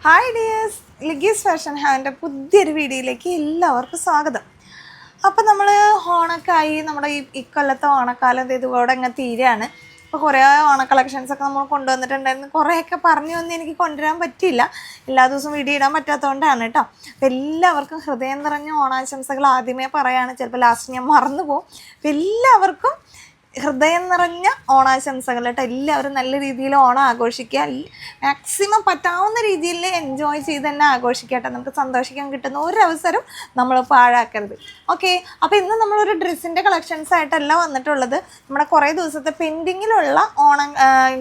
Hi dears, ലിഗീസ് fashion ഹാവിൻ്റെ പുതിയൊരു വീഡിയോയിലേക്ക് എല്ലാവർക്കും സ്വാഗതം. അപ്പോൾ നമ്മൾ ഓണക്കായി നമ്മുടെ ഇക്കൊല്ലത്തെ ഓണക്കാലം ഇതുകൂടെ ഇങ്ങനെ തീരെയാണ്. അപ്പോൾ കുറേ ഓണ കളക്ഷൻസൊക്കെ നമ്മൾ കൊണ്ടുവന്നിട്ടുണ്ടായിരുന്നു. കുറേയൊക്കെ പറഞ്ഞു വന്ന് എനിക്ക് കൊണ്ടുവരാൻ പറ്റിയില്ല, എല്ലാ ദിവസവും വീഡിയോ ഇടാൻ പറ്റാത്തതുകൊണ്ടാണ് കേട്ടോ. അപ്പോൾ എല്ലാവർക്കും ഹൃദയം നിറഞ്ഞ ഓണാശംസകൾ ആദ്യമേ പറയുകയാണ്, ചിലപ്പോൾ ലാസ്റ്റ് ഞാൻ മറന്നു പോകും. അപ്പോൾ എല്ലാവർക്കും ഹൃദയം നിറഞ്ഞ ഓണാശംസകൾ കേട്ടോ. എല്ലാവരും നല്ല രീതിയിൽ ഓണം ആഘോഷിക്കുക, മാക്സിമം പറ്റാവുന്ന രീതിയിൽ എൻജോയ് ചെയ്ത് തന്നെ ആഘോഷിക്കട്ടെ. നമുക്ക് സന്തോഷിക്കാൻ കിട്ടുന്ന ഒരവസരം നമ്മൾ പാഴാക്കരുത്. ഓക്കെ, അപ്പോൾ ഇന്ന് നമ്മളൊരു ഡ്രസ്സിൻ്റെ കളക്ഷൻസ് ആയിട്ടല്ല വന്നിട്ടുള്ളത്. നമ്മുടെ കുറേ ദിവസത്തെ പെൻഡിങ്ങിലുള്ള ഓണം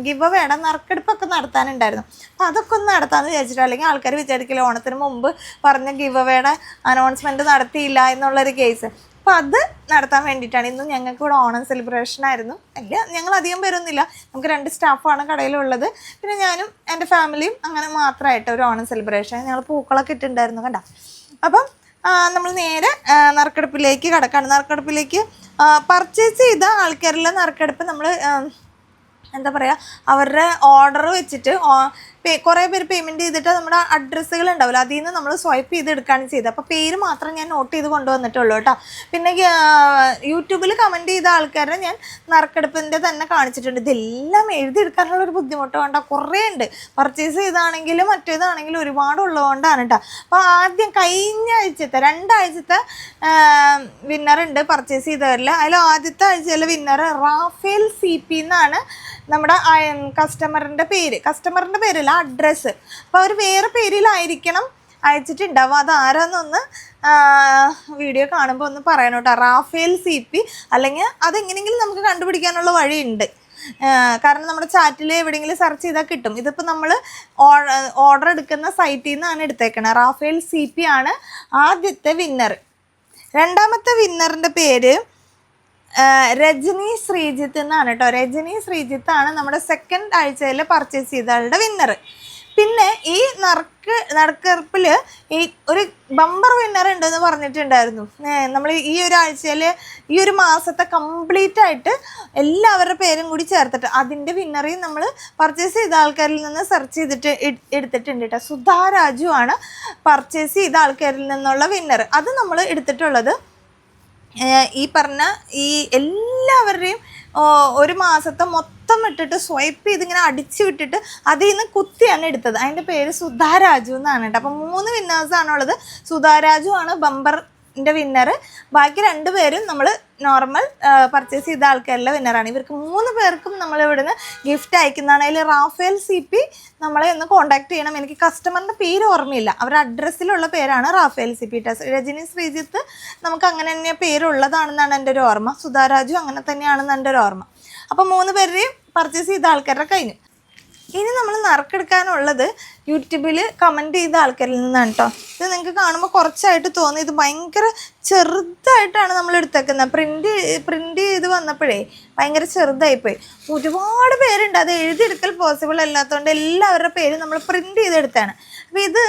ഗിവ് അവേയുടെ നറുക്കെടുപ്പൊക്കെ നടത്താനുണ്ടായിരുന്നു. അപ്പോൾ അതൊക്കെ ഒന്ന് നടത്താമെന്ന് വിചാരിച്ചിട്ട്, അല്ലെങ്കിൽ ആൾക്കാർ വിചാരിക്കില്ല ഓണത്തിന് മുമ്പ് പറഞ്ഞ ഗിവ് അവേയുടെ അനൗൺസ്മെൻറ്റ് നടത്തിയില്ല എന്നുള്ളൊരു കേസ്. അപ്പോൾ അത് നടത്താൻ വേണ്ടിയിട്ടാണ്. ഇന്ന് ഞങ്ങൾക്ക് ഇവിടെ ഓണം സെലിബ്രേഷൻ ആയിരുന്നു. ഞങ്ങൾ അധികം പേരൊന്നുമില്ല, നമുക്ക് 2 സ്റ്റാഫാണ് കടയിലുള്ളത്, പിന്നെ ഞാനും എൻ്റെ ഫാമിലിയും അങ്ങനെ മാത്രമായിട്ട് ഒരു ഓണം സെലിബ്രേഷൻ. ഞങ്ങൾ പൂക്കളൊക്കെ ഇട്ടിട്ടുണ്ടായിരുന്നു കണ്ട. അപ്പം നമ്മൾ നേരെ നറുക്കെടുപ്പിലേക്ക് കടക്കാണ്. നറുക്കെടുപ്പിലേക്ക് പർച്ചേസ് ചെയ്ത ആൾക്കാരിലെ നറുക്കെടുപ്പ് നമ്മൾ എന്താ പറയുക, അവരുടെ ഓർഡർ വെച്ചിട്ട് കുറേ പേര് പേയ്മെൻറ്റ് ചെയ്തിട്ട് നമ്മുടെ അഡ്രസ്സുകൾ ഉണ്ടാവില്ല, അതിൽ നിന്ന് നമ്മൾ സ്വൈപ്പ് ചെയ്തെടുക്കുകയാണ് ചെയ്തത്. അപ്പോൾ പേര് മാത്രം ഞാൻ നോട്ട് ചെയ്ത് കൊണ്ടുവന്നിട്ടുള്ളൂ കേട്ടോ. പിന്നെ യൂട്യൂബിൽ കമൻറ്റ് ചെയ്ത ആൾക്കാരെ ഞാൻ നറുക്കെടുപ്പിൻ്റെ തന്നെ കാണിച്ചിട്ടുണ്ട്. ഇതെല്ലാം എഴുതിയെടുക്കാനുള്ളൊരു ബുദ്ധിമുട്ട് വേണ്ട, കുറേ ഉണ്ട്. പർച്ചേസ് ചെയ്താണെങ്കിലും മറ്റേതാണെങ്കിലും ഒരുപാടുള്ളതുകൊണ്ടാണ് കേട്ടോ. അപ്പോൾ ആദ്യം കഴിഞ്ഞ ആഴ്ചത്തെ 2 ആഴ്ചത്തെ വിന്നറുണ്ട് പർച്ചേസ് ചെയ്തവരിൽ. അതിൽ ആദ്യത്തെ ആഴ്ചയിലെ വിന്നർ റാഫേൽ CP എന്നാണ് നമ്മുടെ കസ്റ്റമറിൻ്റെ പേരല്ല, അഡ്രസ്സ്. അപ്പോൾ അവർ വേറെ പേരിലായിരിക്കണം അയച്ചിട്ടുണ്ടാവും. അത് ആരാന്നൊന്ന് വീഡിയോ കാണുമ്പോൾ ഒന്ന് പറയണം കേട്ടോ. റാഫേൽ CP അല്ലെങ്കിൽ അതെങ്ങനെയെങ്കിലും നമുക്ക് കണ്ടുപിടിക്കാനുള്ള വഴിയുണ്ട്. കാരണം നമ്മുടെ ചാറ്റിൽ എവിടെയെങ്കിലും സെർച്ച് ചെയ്താൽ കിട്ടും. ഇതിപ്പോൾ നമ്മൾ ഓർഡർ എടുക്കുന്ന സൈറ്റിൽ നിന്നാണ് എടുത്തേക്കണത്. റാഫേൽ CP ആണ് ആദ്യത്തെ വിന്നർ. രണ്ടാമത്തെ വിന്നറിൻ്റെ പേര് രജനി ശ്രീജിത്ത് എന്നാണ് കേട്ടോ. രജനി ശ്രീജിത്താണ് നമ്മുടെ 2nd ആഴ്ചയിൽ പർച്ചേസ് ചെയ്ത ആളുടെ വിന്നർ. പിന്നെ ഈ നറുക്കെടുപ്പിൽ ഈ ഒരു ബമ്പർ വിന്നർ ഉണ്ടെന്ന് പറഞ്ഞിട്ടുണ്ടായിരുന്നു. നമ്മൾ ഈ ഒരു ആഴ്ചയിൽ ഈ ഒരു മാസത്തെ കംപ്ലീറ്റ് ആയിട്ട് എല്ലാവരുടെ പേരും കൂടി ചേർത്തിട്ട് അതിൻ്റെ വിന്നറേയും നമ്മൾ പർച്ചേസ് ചെയ്ത ആൾക്കാരിൽ നിന്ന് സെർച്ച് ചെയ്തിട്ട് എടുത്തിട്ടുണ്ട് കേട്ടോ. സുധാ രാജു ആണ് പർച്ചേസ് ചെയ്ത ആൾക്കാരിൽ നിന്നുള്ള വിന്നർ. അത് നമ്മൾ എടുത്തിട്ടുള്ളത് ഈ പറഞ്ഞ ഈ എല്ലാവരുടെയും ഒരു മാസത്തെ മൊത്തം ഇട്ടിട്ട് സ്വൈപ്പ് ചെയ്ത് ഇങ്ങനെ അടിച്ചു വിട്ടിട്ട് അതിൽ നിന്ന് കുത്തിയാണ് എടുത്തത്. അതിൻ്റെ പേര് സുധാ രാജു എന്നാണ് കേട്ടോ. അപ്പം 3 വിന്നേഴ്സാണുള്ളത്. സുധാ രാജു ആണ് ബമ്പറിൻ്റെ വിന്നർ. ബാക്കി 2 പേരും നമ്മൾ നോർമൽ പർച്ചേസ് ചെയ്ത ആൾക്കാരിലെ വിന്നറാണ്. ഇവർക്ക് 3 പേർക്കും നമ്മൾ ഇവിടുന്ന് ഗിഫ്റ്റ് അയക്കുന്നതാണ്. അതിൽ റാഫേൽ CP നമ്മളെ ഒന്ന് കോൺടാക്ട് ചെയ്യണം. എനിക്ക് കസ്റ്റമറിൻ്റെ പേര് ഓർമ്മയില്ല, അവരുടെ അഡ്രസ്സിലുള്ള പേരാണ് റാഫേൽ CP. രജനി ശ്രീജിത്ത് നമുക്ക് അങ്ങനെ തന്നെ പേരുള്ളതാണെന്നാണ് എൻ്റെ ഒരു ഓർമ്മ. സുധാരാജു അങ്ങനെ തന്നെയാണെന്ന് എൻ്റെ ഒരു ഓർമ്മ. അപ്പോൾ 3 പേരുടെയും പർച്ചേസ് ചെയ്ത ആൾക്കാരുടെ കഴിഞ്ഞു. ഇനി നമ്മൾ നറുക്കെടുക്കാനുള്ളത് യൂട്യൂബിൽ കമൻറ്റ് ചെയ്ത ആൾക്കാരിൽ നിന്നാണ് കേട്ടോ. ഇത് നിങ്ങൾക്ക് കാണുമ്പോൾ കുറച്ചായിട്ട് തോന്നി, ഇത് ഭയങ്കര ചെറുതായിട്ടാണ് നമ്മൾ എടുത്തേക്കുന്നത്. പ്രിൻ്റ് ചെയ്ത് വന്നപ്പോഴേ ഭയങ്കര ചെറുതായിപ്പോയി. ഒരുപാട് പേരുണ്ട്, അത് എഴുതിയെടുക്കൽ പോസിബിൾ അല്ലാത്തതുകൊണ്ട് എല്ലാവരുടെ പേരും നമ്മൾ പ്രിൻ്റ് ചെയ്തെടുത്താണ്. അപ്പോൾ ഇത്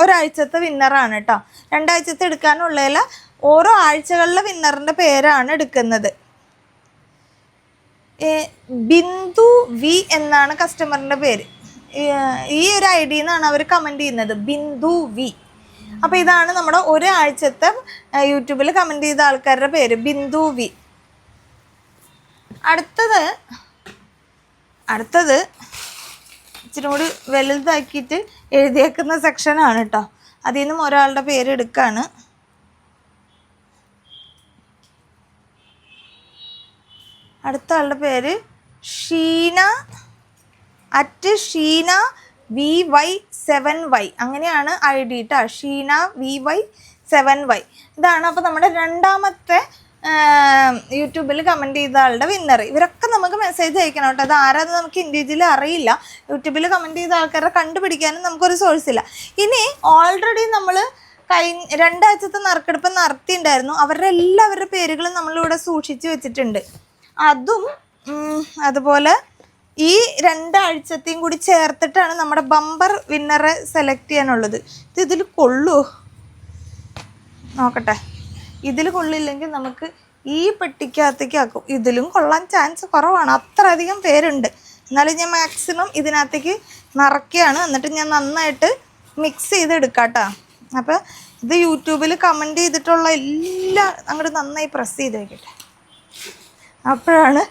ഒരാഴ്ചത്തെ വിന്നറാണ് കേട്ടോ. 2 ആഴ്ചത്തെ എടുക്കാനുള്ളതിൽ ഓരോ ആഴ്ചകളിലെ വിന്നറിൻ്റെ പേരാണ് എടുക്കുന്നത്. ബിന്ദു V എന്നാണ് കസ്റ്റമറിൻ്റെ പേര്. ഈ ഒരു ID എന്നാണ് അവർ കമൻറ്റ് ചെയ്യുന്നത്, ബിന്ദു V. അപ്പോൾ ഇതാണ് നമ്മുടെ ഒരാഴ്ചത്തെ യൂട്യൂബിൽ കമൻറ്റ് ചെയ്ത ആൾക്കാരുടെ പേര്, ബിന്ദു V. അടുത്തത് ഇച്ചിരി കൂടി വലുതാക്കിയിട്ട് എഴുതിയേക്കുന്ന സെക്ഷനാണ് കേട്ടോ. അതിൽ നിന്നും ഒരാളുടെ പേര് എടുക്കുകയാണ്. അടുത്ത ആളുടെ പേര് ഷീന VY7Y അങ്ങനെയാണ് ID കേട്ടോ. ഷീന VY7Y ഇതാണ്. അപ്പോൾ നമ്മുടെ 2ാമത്തെ യൂട്യൂബിൽ കമൻറ്റ് ചെയ്ത ആളുടെ വിന്നർ. ഇവരൊക്കെ നമുക്ക് മെസ്സേജ് അയക്കണം കേട്ടോ. അത് ആരാന്ന് നമുക്ക് ഇൻഡിവിജ്വലി അറിയില്ല. യൂട്യൂബിൽ കമൻറ്റ് ചെയ്ത ആൾക്കാരെ കണ്ടുപിടിക്കാനും നമുക്കൊരു സോഴ്സ് ഇല്ല. ഇനി ഓൾറെഡി നമ്മൾ 2 ആഴ്ചത്തെ നറുക്കെടുപ്പ് നടത്തിയിട്ടുണ്ടായിരുന്നു. അവരുടെ എല്ലാവരുടെ പേരുകളും നമ്മളിവിടെ സൂക്ഷിച്ച് വെച്ചിട്ടുണ്ട്. അതുപോലെ ഈ 2 ആഴ്ചത്തെയും കൂടി ചേർത്തിട്ടാണ് നമ്മുടെ ബമ്പർ വിന്നറെ സെലക്ട് ചെയ്യാനുള്ളത്. ഇതിൽ കൊള്ളുമോ നോക്കട്ടെ. ഇതിൽ കൊള്ളില്ലെങ്കിൽ നമുക്ക് ഈ പെട്ടിക്കകത്തേക്ക് ആക്കും. ഇതിലും കൊള്ളാൻ ചാൻസ് കുറവാണ്, അത്രയധികം പേരുണ്ട്. എന്നാലും ഞാൻ മാക്സിമം ഇതിനകത്തേക്ക് നിറയ്ക്കുകയാണ്. എന്നിട്ട് ഞാൻ നന്നായിട്ട് മിക്സ് ചെയ്തെടുക്കാം കേട്ടോ. അപ്പോൾ ഇത് യൂട്യൂബിൽ കമൻറ്റ് ചെയ്തിട്ടുള്ള എല്ലാം അങ്ങോട്ട് നന്നായി പ്രസ് ചെയ്ത് വയ്ക്കട്ടെ. അപ്പോഴാണ്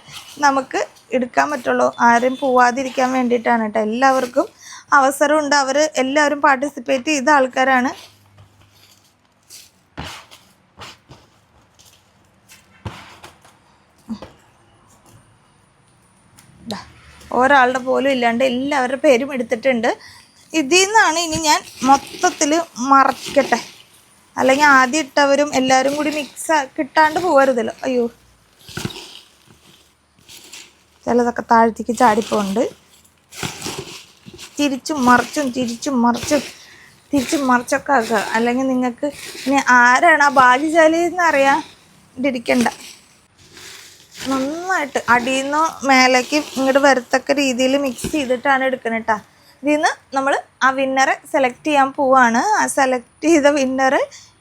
നമുക്ക് എടുക്കാൻ പറ്റുള്ളൂ. ആരും പോവാതിരിക്കാൻ വേണ്ടിയിട്ടാണ് കേട്ടോ. എല്ലാവർക്കും അവസരമുണ്ട്. അവർ എല്ലാവരും പാർട്ടിസിപ്പേറ്റ് ചെയ്ത ആൾക്കാരാണ്. ഒരാളുടെ പോലും ഇല്ലാണ്ട് എല്ലാവരുടെ പേരും എടുത്തിട്ടുണ്ട്. ഇതിൽ നിന്നാണ് ഇനി ഞാൻ മൊത്തത്തിൽ മറക്കട്ടെ. അല്ലെങ്കിൽ ആദ്യം ഇട്ടവരും എല്ലാവരും കൂടി മിക്സ് കിട്ടാണ്ട് പോകരുതല്ലോ. അയ്യോ, ചിലതൊക്കെ താഴത്തേക്ക് ചാടിപ്പോണ്ട്. തിരിച്ചും മറിച്ചൊക്കെ ആക്കുക. അല്ലെങ്കിൽ നിങ്ങൾക്ക് ഇനി ആരാണ് ആ ഭാഗ്യശാലി എന്നറിയാൻ ഇരിക്കണ്ട. നന്നായിട്ട് അടിയിൽ നിന്ന് മേലേക്ക് ഇങ്ങോട്ട് വരത്തക്ക രീതിയിൽ മിക്സ് ചെയ്തിട്ടാണ് എടുക്കുന്നത് കേട്ടോ. ഇതിൽ നിന്ന് നമ്മൾ ആ വിന്നറെ സെലക്ട് ചെയ്യാൻ പോവാണ്. ആ സെലക്ട് ചെയ്ത വിന്നർ,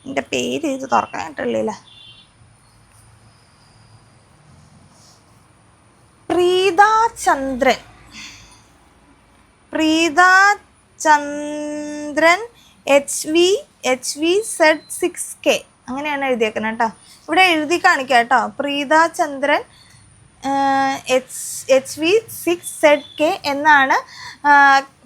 എൻ്റെ പേര് ഇത് തുറക്കാനായിട്ടുള്ളില്ല, പ്രീത ചന്ദ്രൻ HVZ6K അങ്ങനെയാണ് എഴുതിയേക്കുന്നത് കേട്ടോ. ഇവിടെ എഴുതി കാണിക്കാം കേട്ടോ. പ്രീത ചന്ദ്രൻ HV6ZK എന്നാണ്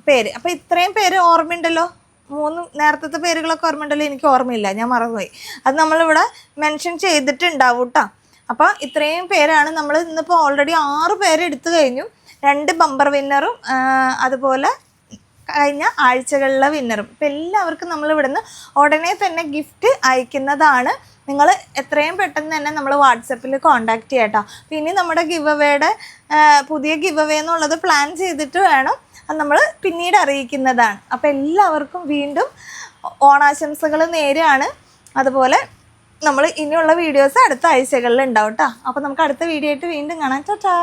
പേര്. അപ്പോൾ ഇത്രയും പേര് ഓർമ്മയുണ്ടല്ലോ. 3 നേരത്തെ പേരുകളൊക്കെ ഓർമ്മയുണ്ടല്ലോ. എനിക്ക് ഓർമ്മയില്ല, ഞാൻ മറന്നുപോയി. അത് നമ്മളിവിടെ മെൻഷൻ ചെയ്തിട്ടുണ്ടാവും കേട്ടോ. അപ്പോൾ ഇത്രയും പേരാണ് നമ്മൾ ഇന്നിപ്പോൾ ഓൾറെഡി 6 പേര് എടുത്തു കഴിഞ്ഞു. 2 ബമ്പർ വിന്നറും അതുപോലെ കഴിഞ്ഞ ആഴ്ചകളിലെ വിന്നറും. ഇപ്പം എല്ലാവർക്കും നമ്മൾ ഇവിടുന്ന് ഉടനെ തന്നെ ഗിഫ്റ്റ് അയക്കുന്നതാണ്. നിങ്ങൾ എത്രയും പെട്ടെന്ന് തന്നെ നമ്മൾ വാട്സപ്പിൽ കോൺടാക്റ്റ് ചെയ്യാം കേട്ടോ. പിന്നെ നമ്മുടെ ഗിവ് അവേയുടെ പുതിയ ഗിവ് അവേ എന്നുള്ളത് പ്ലാൻ ചെയ്തിട്ട് വേണം, അത് നമ്മൾ പിന്നീട് അറിയിക്കുന്നതാണ്. അപ്പോൾ എല്ലാവർക്കും വീണ്ടും ഓണാശംസകൾ നേരെയാണ്. അതുപോലെ നമ്മൾ ഇനിയുള്ള വീഡിയോസ് അടുത്ത ആഴ്ചകളിൽ ഉണ്ടാവും കേട്ടോ. അപ്പോൾ നമുക്ക് അടുത്ത വീഡിയോ ആയിട്ട് വീണ്ടും കാണാം. ടാറ്റാ.